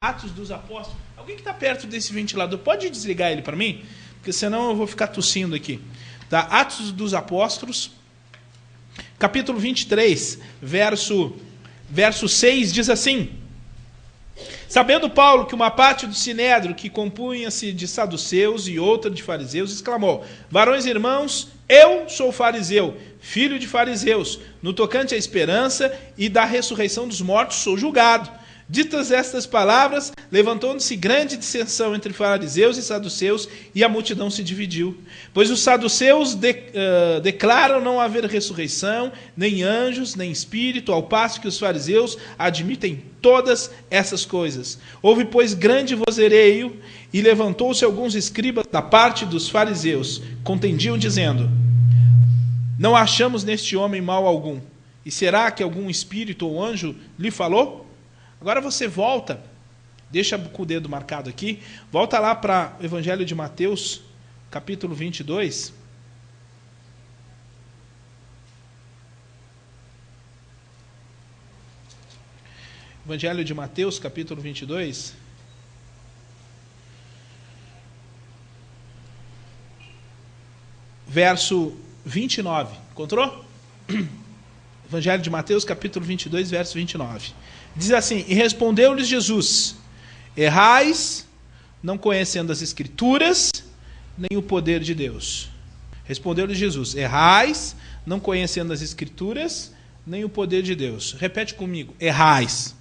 Atos dos Apóstolos. Alguém que está perto desse ventilador, pode desligar ele para mim? Porque senão eu vou ficar tossindo aqui. Tá? Atos dos Apóstolos, capítulo 23, verso 6, diz assim: sabendo Paulo que uma parte do sinédrio, que compunha-se de saduceus e outra de fariseus, exclamou: varões e irmãos, eu sou fariseu, filho de fariseus. No tocante à esperança e da ressurreição dos mortos, sou julgado. Ditas estas palavras, levantou-se grande dissensão entre fariseus e saduceus, e a multidão se dividiu. Pois os saduceus declaram não haver ressurreição, nem anjos, nem espírito, ao passo que os fariseus admitem todas essas coisas. Houve, pois, grande vozereio, e levantou-se alguns escribas da parte dos fariseus, contendiam, dizendo: não achamos neste homem mal algum. E será que algum espírito ou anjo lhe falou? Agora você volta, deixa com o dedo marcado aqui, volta lá para o Evangelho de Mateus, capítulo 22. Evangelho de Mateus, capítulo 22. Verso 29. Encontrou? Evangelho de Mateus, capítulo 22, verso 29. Diz assim: e respondeu-lhes Jesus: errais, não conhecendo as Escrituras, nem o poder de Deus. Respondeu-lhes Jesus: errais, não conhecendo as Escrituras, nem o poder de Deus. Repete comigo: errais,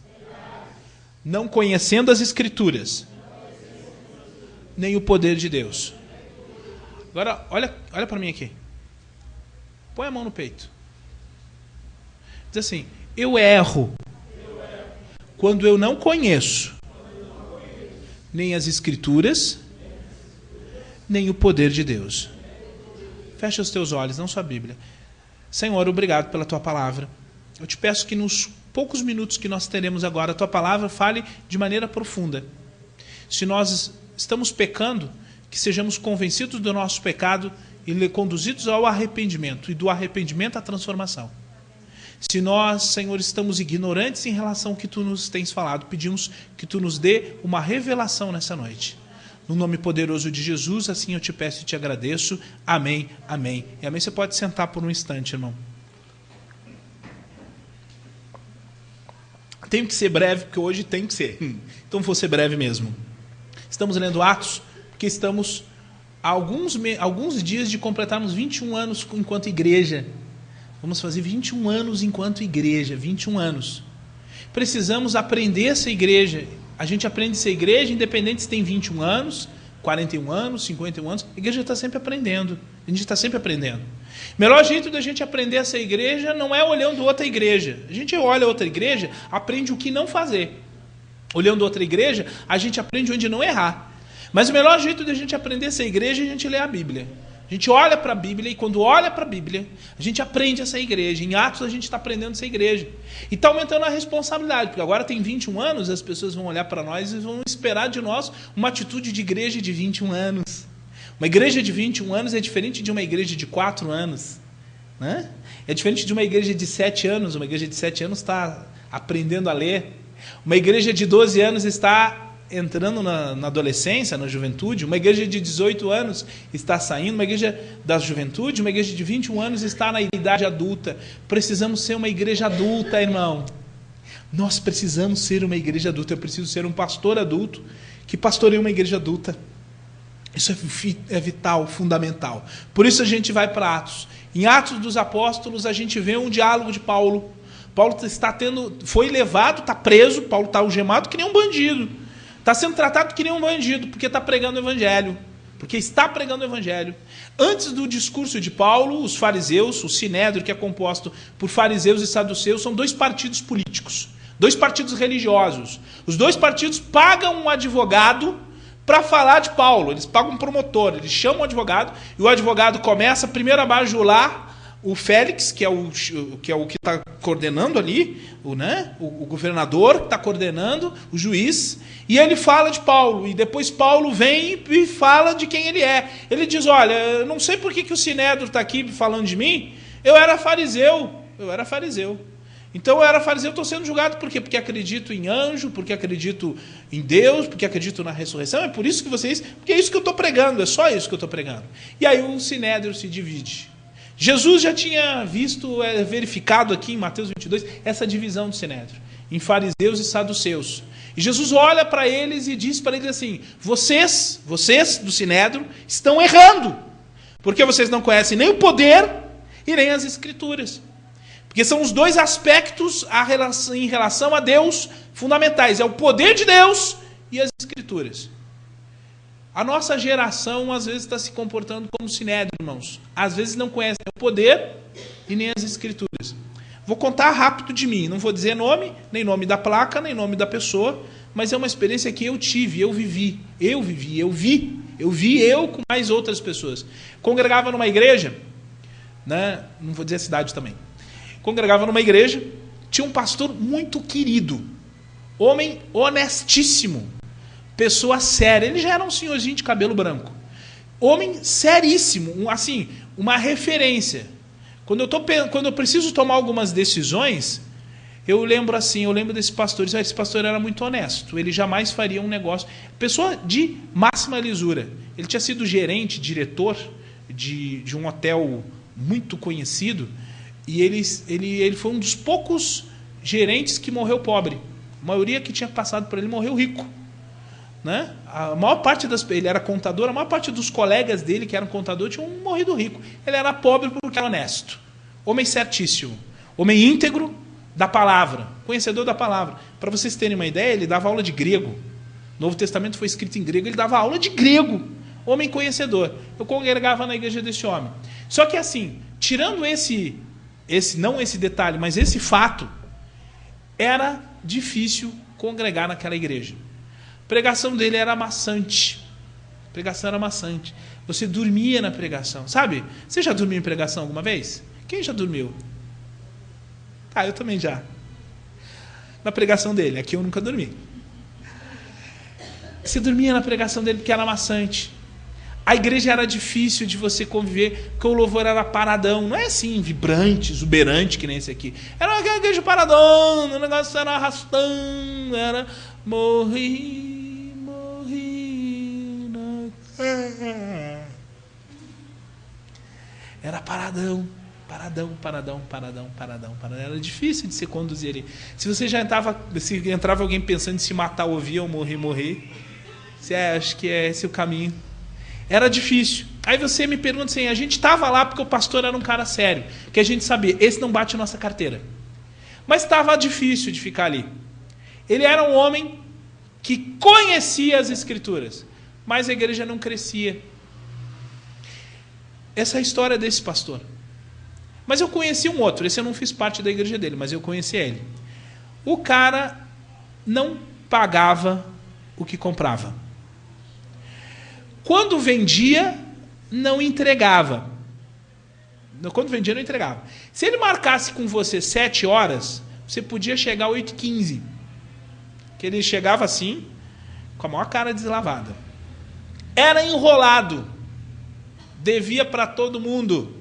não conhecendo as Escrituras, nem o poder de Deus. Agora, olha para mim aqui. Põe a mão no peito. Diz assim: eu erro quando eu não conheço nem as Escrituras, nem o poder de Deus. Fecha os teus olhos, não só a Bíblia. Senhor, obrigado pela tua palavra. Eu te peço que nos poucos minutos que nós teremos agora, a tua palavra fale de maneira profunda. Se nós estamos pecando, que sejamos convencidos do nosso pecado e conduzidos ao arrependimento, e do arrependimento à transformação. Se nós, Senhor, estamos ignorantes em relação ao que Tu nos tens falado, pedimos que Tu nos dê uma revelação nessa noite. No nome poderoso de Jesus, assim eu te peço e te agradeço. Amém, amém e amém. Você pode sentar por um instante, irmão. Tenho que ser breve, porque hoje tem que ser. Então vou ser breve mesmo. Estamos lendo Atos, porque estamos há alguns dias de completarmos 21 anos enquanto igreja. Vamos fazer 21 anos enquanto igreja, 21 anos. Precisamos aprender essa igreja. A gente aprende essa igreja independente se tem 21 anos, 41 anos, 51 anos. A igreja está sempre aprendendo. A gente está sempre aprendendo. O melhor jeito da gente aprender essa igreja não é olhando outra igreja. A gente olha outra igreja, aprende o que não fazer. Olhando outra igreja, a gente aprende onde não errar. Mas o melhor jeito da gente aprender essa igreja é a gente ler a Bíblia. A gente olha para a Bíblia, e quando olha para a Bíblia, a gente aprende essa igreja. Em Atos a gente está aprendendo essa igreja. E está aumentando a responsabilidade, porque agora tem 21 anos, as pessoas vão olhar para nós e vão esperar de nós uma atitude de igreja de 21 anos. Uma igreja de 21 anos é diferente de uma igreja de 4 anos. Né? É diferente de uma igreja de 7 anos. Uma igreja de 7 anos está aprendendo a ler. Uma igreja de 12 anos está entrando na adolescência, na juventude. Uma igreja de 18 anos está saindo. Uma igreja da juventude, uma igreja de 21 anos está na idade adulta. Precisamos ser uma igreja adulta, irmão. Nós precisamos ser uma igreja adulta. Eu preciso ser um pastor adulto que pastoreie uma igreja adulta. Isso é vital, fundamental. Por isso a gente vai para Atos. Em Atos dos Apóstolos a gente vê um diálogo de Paulo. Paulo foi levado, está preso. Paulo está algemado que nem um bandido. Está sendo tratado que nem um bandido, porque está pregando o Evangelho. Porque está pregando o Evangelho. Antes do discurso de Paulo, os fariseus, o sinédrio, que é composto por fariseus e saduceus, são 2 partidos políticos, 2 partidos religiosos. Os 2 partidos pagam um advogado para falar de Paulo. Eles pagam um promotor, eles chamam o advogado, e o advogado começa primeiro a bajular o Félix, que é o que está coordenando ali, o governador que está coordenando, o juiz, e ele fala de Paulo, e depois Paulo vem e fala de quem ele é. Ele diz: olha, eu não sei por que o sinédrio está aqui falando de mim, eu era fariseu. Então eu era fariseu, estou sendo julgado por quê? Porque acredito em anjo, porque acredito em Deus, porque acredito na ressurreição. É por isso que vocês... Porque é isso que eu estou pregando, é só isso que eu estou pregando. E aí o sinédrio se divide. Jesus já tinha visto, verificado aqui em Mateus 22, essa divisão do sinédrio, em fariseus e saduceus. E Jesus olha para eles e diz para eles assim: vocês do sinédrio, estão errando, porque vocês não conhecem nem o poder e nem as escrituras. Porque são os dois aspectos em relação a Deus fundamentais. É o poder de Deus e as escrituras. A nossa geração, às vezes, está se comportando como sinédrio, irmãos. Às vezes não conhece o poder e nem as escrituras. Vou contar rápido de mim. Não vou dizer nome, nem nome da placa, nem nome da pessoa. Mas é uma experiência que eu tive, eu vi com mais outras pessoas. Congregava numa igreja, né? Não vou dizer a cidade também. Congregava numa igreja, tinha um pastor muito querido, homem honestíssimo, pessoa séria. Ele já era um senhorzinho de cabelo branco, homem seríssimo, assim, uma referência. Quando eu preciso tomar algumas decisões, eu lembro desse pastor. Esse pastor era muito honesto, ele jamais faria um negócio. Pessoa de máxima lisura. Ele tinha sido gerente, diretor de um hotel muito conhecido. E ele foi um dos poucos gerentes que morreu pobre. A maioria que tinha passado por ele morreu rico. Né? A maior parte ele era contador, a maior parte dos colegas dele que eram contadores tinham morrido rico. Ele era pobre porque era honesto. Homem certíssimo. Homem íntegro da palavra. Conhecedor da palavra. Para vocês terem uma ideia, ele dava aula de grego. O Novo Testamento foi escrito em grego, ele dava aula de grego. Homem conhecedor. Eu congregava na igreja desse homem. Só que assim, tirando não esse detalhe, mas esse fato, era difícil congregar naquela igreja. A pregação dele era maçante. A pregação era maçante. Você dormia na pregação. Sabe? Você já dormiu em pregação alguma vez? Quem já dormiu? Eu também já. Na pregação dele. Aqui eu nunca dormi. Você dormia na pregação dele porque era maçante. A igreja era difícil de você conviver, porque o louvor era paradão. Não é assim, vibrante, exuberante, que nem esse aqui. Era uma igreja paradão, o negócio era arrastando, era morri. Era paradão. Era difícil de se conduzir ali. Se você já entrava alguém pensando em se matar, ouvia ou morrer. Acho que é esse o caminho. Era difícil. Aí você me pergunta assim, a gente estava lá porque o pastor era um cara sério, que a gente sabia, esse não bate nossa carteira. Mas estava difícil de ficar ali. Ele era um homem que conhecia as escrituras, mas a igreja não crescia. Essa é a história desse pastor. Mas eu conheci um outro, esse eu não fiz parte da igreja dele, mas eu conheci ele. O cara não pagava o que comprava. Quando vendia, não entregava. Quando vendia, não entregava. Se ele marcasse com você 7 horas, você podia chegar às 8h15. Que ele chegava assim, com a maior cara deslavada. Era enrolado. Devia para todo mundo.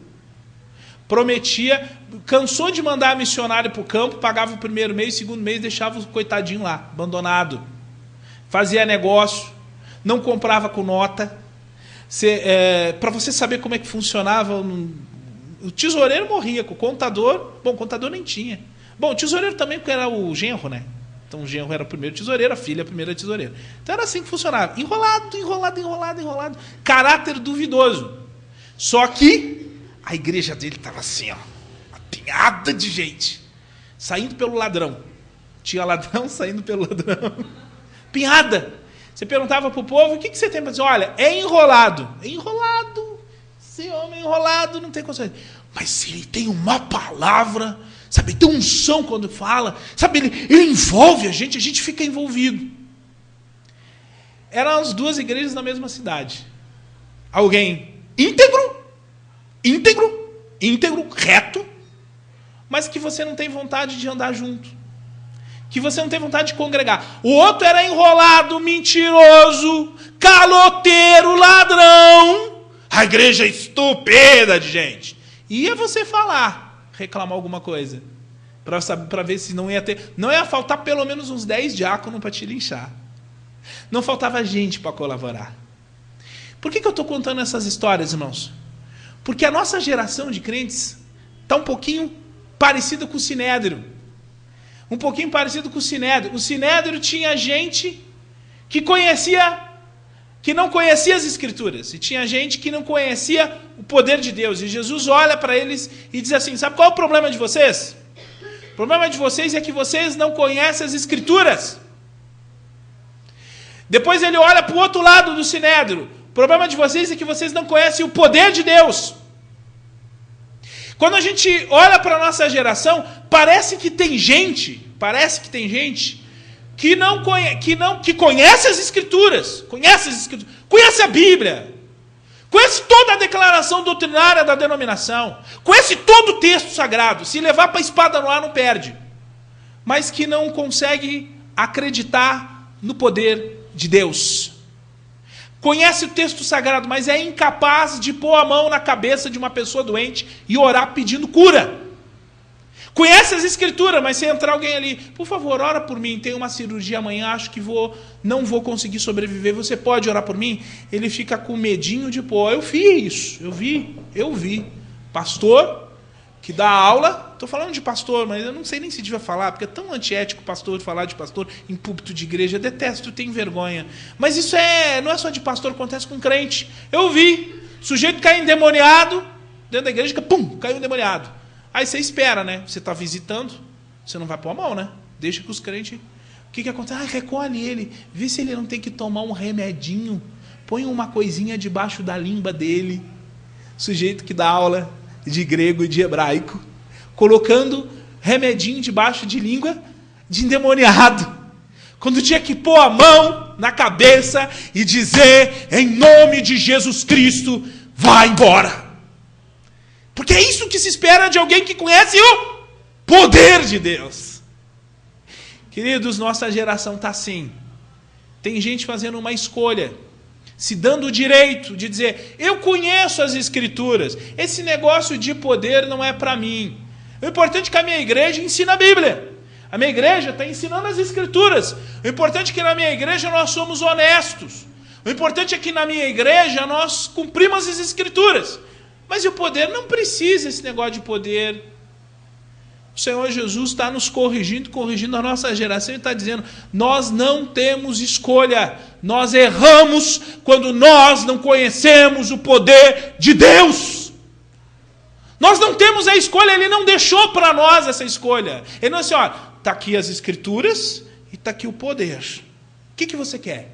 Prometia, cansou de mandar missionário para o campo, pagava o primeiro mês, o segundo mês, deixava o coitadinho lá, abandonado. Fazia negócio. Não comprava com nota. Para você saber como é que funcionava, o tesoureiro morria, com o contador... Bom, o contador nem tinha. Bom, o tesoureiro também, porque era o genro, né? Então o genro era o primeiro tesoureiro, a filha a primeira tesoureira. Então era assim que funcionava. Enrolado. Caráter duvidoso. Só que a igreja dele estava assim, ó, apinhada de gente. Saindo pelo ladrão. Tinha ladrão saindo pelo ladrão. Pinhada. Você perguntava para o povo, o que você tem para dizer? Olha, é enrolado. É enrolado. Esse homem é enrolado, não tem condições. Mas ele tem uma palavra, sabe? Tem um som quando fala. Sabe, ele envolve a gente fica envolvido. Eram as duas igrejas na mesma cidade. Alguém íntegro, reto, mas que você não tem vontade de andar junto. Que você não tem vontade de congregar. O outro era enrolado, mentiroso, caloteiro, ladrão. A igreja é estúpida de gente. Ia você falar, reclamar alguma coisa. para ver se não ia faltar pelo menos uns 10 diáconos para te linchar. Não faltava gente para colaborar. Por que eu estou contando essas histórias, irmãos? Porque a nossa geração de crentes está um pouquinho parecida com o Sinédrio. Um pouquinho parecido com o Sinédrio. O Sinédrio tinha gente que não conhecia as Escrituras. E tinha gente que não conhecia o poder de Deus. E Jesus olha para eles e diz assim, sabe qual é o problema de vocês? O problema de vocês é que vocês não conhecem as Escrituras. Depois ele olha para o outro lado do Sinédrio. O problema de vocês é que vocês não conhecem o poder de Deus. Quando a gente olha para a nossa geração, parece que tem gente que conhece as Escrituras, conhece a Bíblia, conhece toda a declaração doutrinária da denominação, conhece todo o texto sagrado, se levar para a espada no ar não perde, mas que não consegue acreditar no poder de Deus. Conhece o texto sagrado, mas é incapaz de pôr a mão na cabeça de uma pessoa doente e orar pedindo cura. Conhece as Escrituras, mas se entrar alguém ali, por favor, ora por mim, tem uma cirurgia amanhã, acho que não vou conseguir sobreviver, você pode orar por mim? Ele fica com medinho de pô, eu fiz isso, eu vi. Pastor que dá aula, estou falando de pastor, mas eu não sei nem se devia falar, porque é tão antiético pastor falar de pastor em púlpito de igreja, eu detesto, tenho vergonha. Mas isso não é só de pastor, acontece com crente. Eu vi, sujeito cai endemoniado, dentro da igreja, caiu endemoniado. Aí você espera, né? Você está visitando, você não vai pôr a mão, né? Deixa que os crentes... O que acontece? Recolhe ele, vê se ele não tem que tomar um remedinho, põe uma coisinha debaixo da língua dele. Sujeito que dá aula de grego e de hebraico, colocando remedinho debaixo de língua de endemoniado. Quando tinha que pôr a mão na cabeça e dizer, em nome de Jesus Cristo, vai embora. Porque é isso que se espera de alguém que conhece o poder de Deus. Queridos, nossa geração está assim. Tem gente fazendo uma escolha, se dando o direito de dizer, eu conheço as Escrituras, esse negócio de poder não é para mim. O importante é que a minha igreja ensina a Bíblia. A minha igreja está ensinando as Escrituras. O importante é que na minha igreja nós somos honestos. O importante é que na minha igreja nós cumprimos as Escrituras. Mas e o poder? Não precisa esse negócio de poder. O Senhor Jesus está nos corrigindo a nossa geração e está dizendo, nós não temos escolha. Nós erramos quando nós não conhecemos o poder de Deus. Nós não temos a escolha, Ele não deixou para nós essa escolha. Ele não disse, está aqui as Escrituras e está aqui o poder. O que você quer?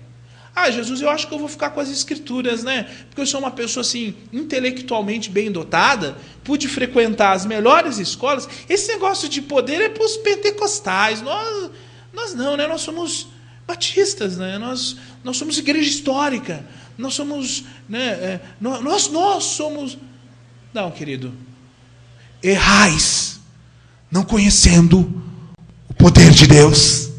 Jesus, eu acho que eu vou ficar com as Escrituras, né? Porque eu sou uma pessoa assim, intelectualmente bem dotada, pude frequentar as melhores escolas. Esse negócio de poder é para os pentecostais. Nós não, né? Nós somos batistas, né? Nós somos igreja histórica. Nós somos, né? Nós somos... Não, querido. Errais, não conhecendo o poder de Deus.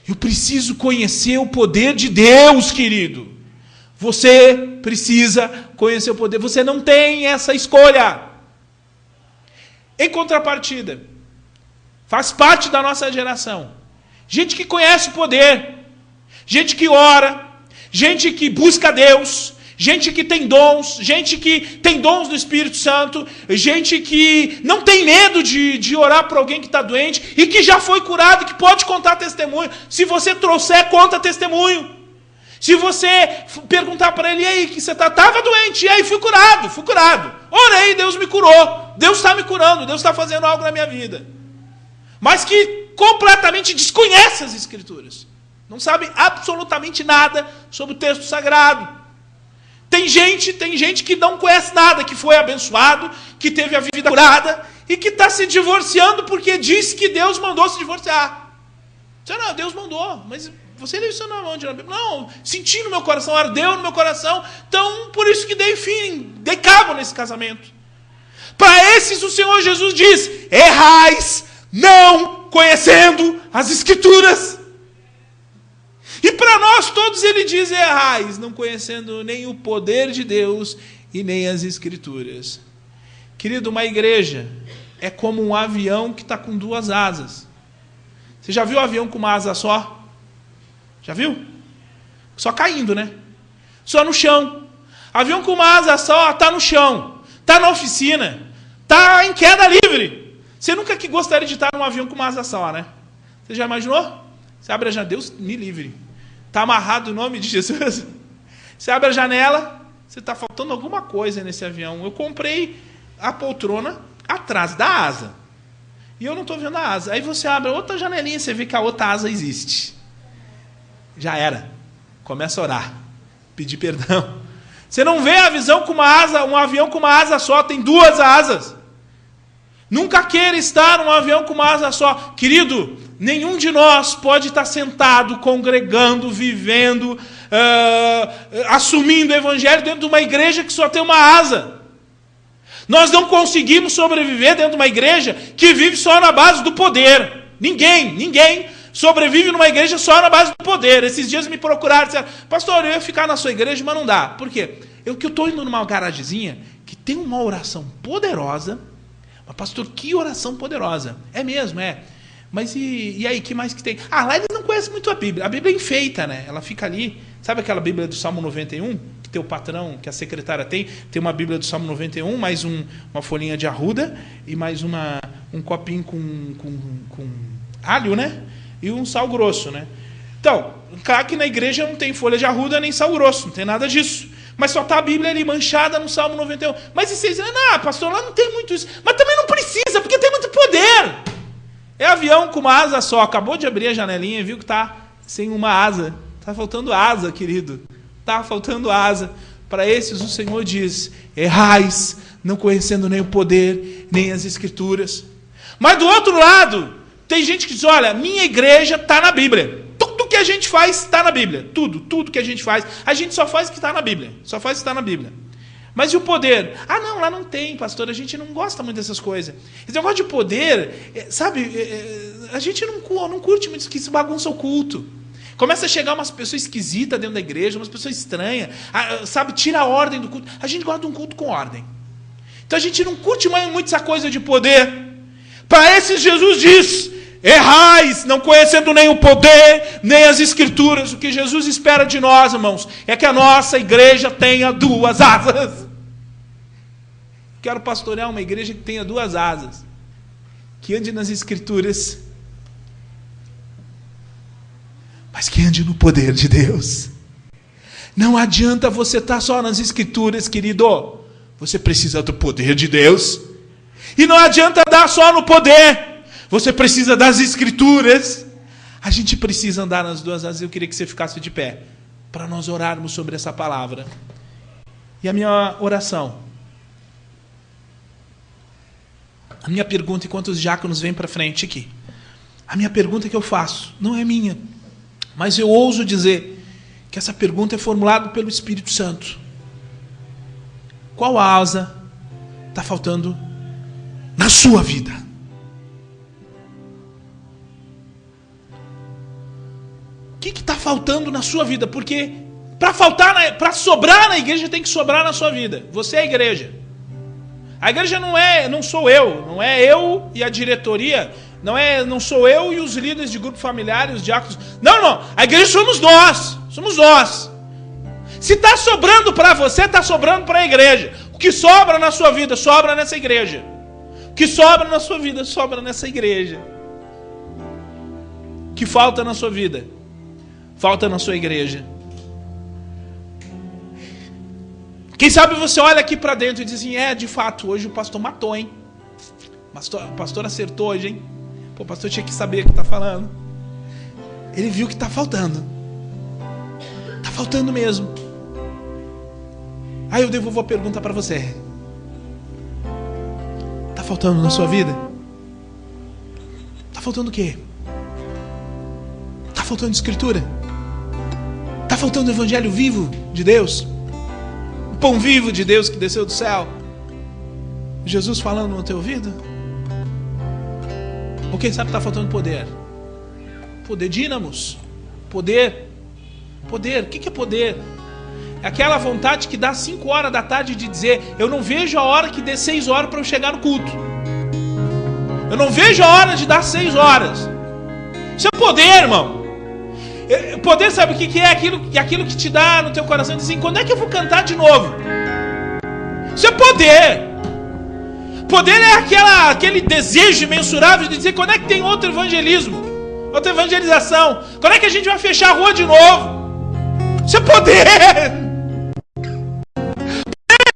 Eu preciso conhecer o poder de Deus, querido. Você precisa conhecer o poder. Você não tem essa escolha. Em contrapartida, faz parte da nossa geração. Gente que conhece o poder. Gente que ora. Gente que busca Deus. Gente que tem dons, gente que tem dons do Espírito Santo, gente que não tem medo de orar por alguém que está doente e que já foi curado, que pode contar testemunho. Se você trouxer, conta testemunho. Se você perguntar para ele, e aí, que você estava doente, e aí, fui curado. Orei, Deus me curou, Deus está me curando, Deus está fazendo algo na minha vida. Mas que completamente desconhece as Escrituras. Não sabe absolutamente nada sobre o texto sagrado. Tem gente que não conhece nada, que foi abençoado, que teve a vida curada e que está se divorciando porque diz que Deus mandou se divorciar. Não, Deus mandou, mas você leu isso na mão de Bíblia. Não, senti no meu coração, ardeu no meu coração, então por isso que dei cabo nesse casamento. Para esses o Senhor Jesus diz, errais não conhecendo as Escrituras. E para nós todos ele diz, errais, não conhecendo nem o poder de Deus e nem as Escrituras. Querido, uma igreja é como um avião que está com duas asas. Você já viu um avião com uma asa só? Já viu? Só caindo, né? Só no chão. Avião com uma asa só está no chão. Está na oficina. Está em queda livre. Você nunca que gostaria de estar num avião com uma asa só, né? Você já imaginou? Você abre a janela, Deus me livre. Está amarrado o nome de Jesus. Você abre a janela, você está faltando alguma coisa nesse avião. Eu comprei a poltrona atrás da asa. E eu não estou vendo a asa. Aí você abre outra janelinha, você vê que a outra asa existe. Já era. Começa a orar. Pedir perdão. Você não vê a visão com uma asa, um avião com uma asa só, tem duas asas. Nunca queira estar num avião com uma asa só. Querido, nenhum de nós pode estar sentado, congregando, vivendo, assumindo o evangelho dentro de uma igreja que só tem uma asa. Nós não conseguimos sobreviver dentro de uma igreja que vive só na base do poder. Ninguém sobrevive numa igreja só na base do poder. Esses dias me procuraram e disseram, pastor, eu ia ficar na sua igreja, mas não dá. Por quê? Eu estou indo numa garagezinha que tem uma oração poderosa. Mas, pastor, que oração poderosa. É mesmo, é. Mas e aí, que mais que tem? Ah, lá eles não conhecem muito a Bíblia. A Bíblia é enfeita, né? Ela fica ali. Sabe aquela Bíblia do Salmo 91? Que tem o patrão, que a secretária tem? Tem uma Bíblia do Salmo 91, mais uma folhinha de arruda e mais um copinho com alho, né? E um sal grosso, né? Então, claro que na igreja não tem folha de arruda nem sal grosso, não tem nada disso. Mas só está a Bíblia ali manchada no Salmo 91. Mas e vocês dizem, pastor, lá não tem muito isso. Mas também não precisa, porque tem muito poder. É avião com uma asa só. Acabou de abrir a janelinha e viu que está sem uma asa. Está faltando asa, querido. Está faltando asa. Para esses o Senhor diz, errais, não conhecendo nem o poder, nem as Escrituras. Mas do outro lado, tem gente que diz, olha, minha igreja está na Bíblia. Tudo que a gente faz está na Bíblia. Tudo que a gente faz só faz o que está na Bíblia. Só faz o que está na Bíblia. Mas e o poder? Ah, não, lá não tem, pastor, a gente não gosta muito dessas coisas. Esse negócio de poder, sabe, a gente não curte muito isso, que isso bagunça o culto. Começa a chegar umas pessoas esquisitas dentro da igreja, umas pessoas estranhas, sabe, tira a ordem do culto. A gente gosta de um culto com ordem. Então a gente não curte muito essa coisa de poder. Para esses Jesus diz, errais, não conhecendo nem o poder, nem as Escrituras. O que Jesus espera de nós, irmãos, é que a nossa igreja tenha duas asas. Quero pastorear uma igreja que tenha duas asas, que ande nas Escrituras, mas que ande no poder de Deus. Não adianta você estar só nas Escrituras, querido. Você precisa do poder de Deus. E não adianta dar só no poder. Você precisa das Escrituras. A gente precisa andar nas duas asas. Eu queria que você ficasse de pé para nós orarmos sobre essa palavra. E a minha oração, a minha pergunta, enquanto os diáconos vêm para frente aqui, a minha pergunta que eu faço, não é minha, mas eu ouso dizer que essa pergunta é formulada pelo Espírito Santo. Qual asa está faltando na sua vida? O que está faltando na sua vida? Porque para sobrar na igreja tem que sobrar na sua vida. Você é a igreja. A igreja não sou eu, não é eu e a diretoria, não sou eu e os líderes de grupo familiar, os diáconos. Não, a igreja somos nós. Se está sobrando para você, está sobrando para a igreja. O que sobra na sua vida, sobra nessa igreja. O que sobra na sua vida, sobra nessa igreja. O que falta na sua vida, falta na sua igreja. Quem sabe você olha aqui para dentro e diz assim, de fato, hoje o pastor matou, hein? O pastor acertou hoje, hein? Pô, o pastor tinha que saber o que está falando. Ele viu que está faltando. Está faltando mesmo. Aí eu devolvo a pergunta para você. Está faltando na sua vida? Está faltando o quê? Está faltando Escritura? Está faltando o Evangelho vivo de Deus? O pão vivo de Deus que desceu do céu? Jesus falando no teu ouvido? Ou quem sabe está faltando poder? Poder, dínamos. Poder. O que é poder? É aquela vontade que dá 5 horas da tarde de dizer, eu não vejo a hora que dê 6 horas para eu chegar no culto. Eu não vejo a hora de dar 6 horas. Isso é poder, irmão. Poder, sabe o que é? Aquilo que te dá no teu coração, diz assim, quando é que eu vou cantar de novo? Isso é poder. Poder é aquele desejo imensurável de dizer, quando é que tem outro evangelismo? Outra evangelização? Quando é que a gente vai fechar a rua de novo? Isso é poder.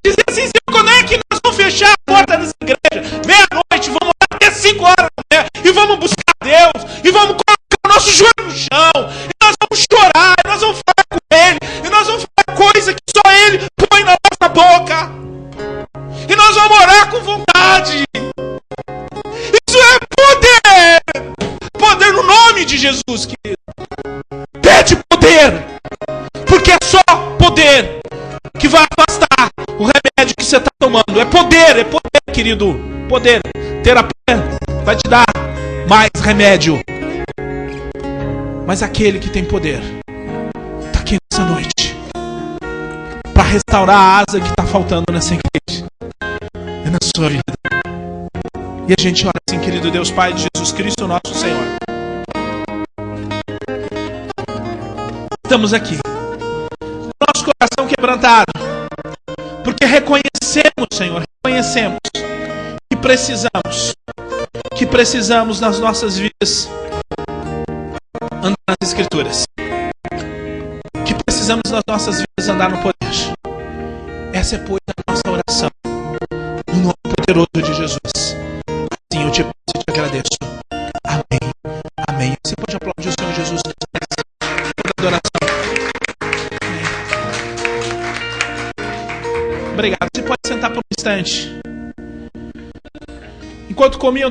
Dizer assim, quando é que nós vamos fechar a porta dessa igreja? Meia-noite, vamos lá até 5 horas da manhã, e vamos buscar Deus, e vamos colocar o nosso joelho no chão, e nós vamos chorar, e nós vamos falar com Ele, e nós vamos falar coisa que só Ele põe na nossa boca, e nós vamos orar com vontade. Isso é poder. Poder no nome de Jesus, querido. Pede poder, porque é só poder que vai afastar o remédio que você está tomando. É poder, querido. Poder. Terapia vai te dar mais remédio. Mas aquele que tem poder está aqui nessa noite para restaurar a asa que está faltando nessa igreja. É na sua vida. E a gente ora assim, querido Deus Pai de Jesus Cristo, nosso Senhor. Estamos aqui, nosso coração quebrantado, porque reconhecemos, Senhor, que precisamos nas nossas vidas andar nas Escrituras, que precisamos nas nossas vidas andar no poder. Essa é, pois, a nossa oração, no nome poderoso de Jesus. Assim eu te peço e te agradeço. Amém. Amém. Você pode aplaudir o Senhor Jesus toda adoração. Obrigado. Você pode sentar por um instante. Enquanto comiam,